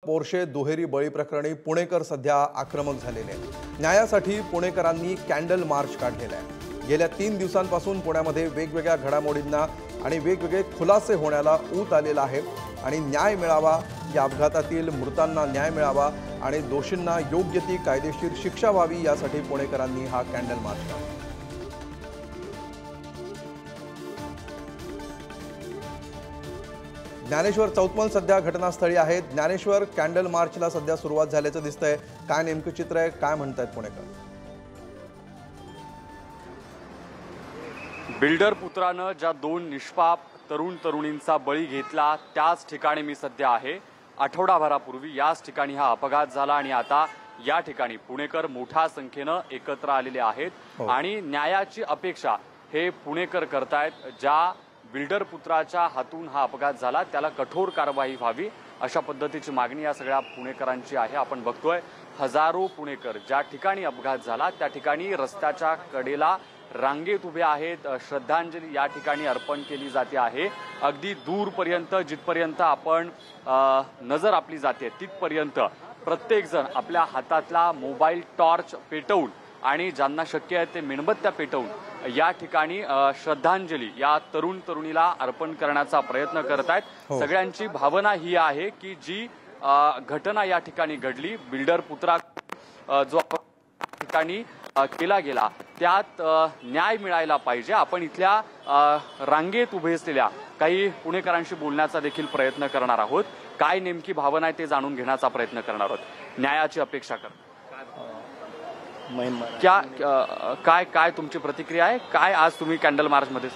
Porsche दुहेरी बळी प्रकरणी पुणेकर सध्या आक्रमक झालेले आहेत। न्यायासाठी पुणेकरांनी कॅन्डल मार्च काढलेला आहे। गेल्या 3 दिवसांपासून पुण्यामध्ये वेगवेगळ्या घडामोडींना आणि वेगवेगळे खुलासे होण्याला ऊत आलेला आहे आणि न्याय मिळावा, या अपघातातील मृतांना न्याय मिळावा आणि दोषींना योग्य ती कायदेशीर शिक्षा व्हावी यासाठी पुणेकरांनी हा कॅन्डल मार्च काढला। ज्ञानेश्वर चौतमल सध्या घटनास्थळी आहेत। ज्ञानेश्वर, कॅन्डल मार्चला सध्या सुरुवात झाल्याचं दिसतंय, काय नेमकं चित्र आहे, काय म्हणतायत पुणेकर? बिल्डर पुत्रानं ज्या 2 निष्पाप तरुण तरुणींचा बळी घेतला त्याच ठिकाणी मी सध्या आहे। आठवडाभरापूर्वी याच ठिकाणी हा अपघात झाला आणि आता या ठिकाणी पुणेकर मोठ्या संख्येनं एकत्र आलेले आहेत आणि न्यायाची अपेक्षा हे पुणेकर करतायत। ज्या बिल्डर पुत्राच्या हातून हा अपघात झाला त्याला कठोर कारवाई व्हावी अशा पद्धतीची मागणी या सगळ्या पुणेकरांची आहे। आपण बघतोय हजारो पुणेकर ज्या ठिकाणी अपघात झाला त्या ठिकाणी रस्त्याच्या कडेला रांगेत उभे आहेत। श्रद्धांजली या ठिकाणी अर्पण केली जाते आहे। अगदी दूरपर्यंत जिथपर्यंत आपण नजर आपली जाते तिथपर्यंत प्रत्येक जण आपल्या हातातला मोबाईल टॉर्च पेटवून आणि ज्यांना शक्य आहे ते मेणबत्त्या पेटवून या ठिकाणी श्रद्धांजली या तरुण तरुणीला अर्पण करण्याचा प्रयत्न करत आहेत। सगळ्यांची भावना ही आहे की जी घटना या ठिकाणी घडली, बिल्डर पुत्रा जो ठिकाणी केला गेला त्यात न्याय मिळायला पाहिजे। आपण इथल्या रांगेत उभे असलेल्या काही पुणेकरांशी बोलण्याचा देखील प्रयत्न करणार आहोत। काय नेमकी भावना आहे ते जाणून घेण्याचा प्रयत्न करणार आहोत। न्यायाची अपेक्षा कर काय काय तुमची प्रतिक्रिया आहे? काय आज तुम्ही कॅन्डल मार्च मध्ये?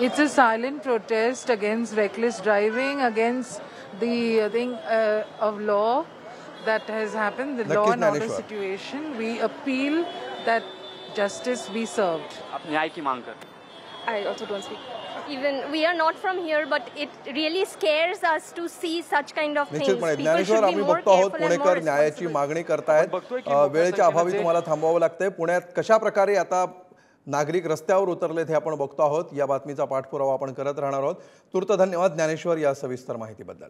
It's a silent protest against reckless driving, against the thing of law that has happened, the law and order situation. We appeal that justice be served. आप न्याय की मांग कर। I also don't speak. Even we are not from here, but it really scares us to see such kind of things. निश्चितपणे ज्ञानेश्वर, आम्ही बघतो आहोत पुणेकर न्यायाची मागणी करतायत। वेळेच्या अभावी तुम्हाला थांबावं लागतंय। पुण्यात कशा प्रकारे आता नागरिक रस्त्यावर उतरलेत हे आपण बघतो आहोत। या बातमीचा पाठपुरावा आपण करत राहणार आहोत। तूर्त धन्यवाद ज्ञानेश्वर या सविस्तर माहितीबद्दल।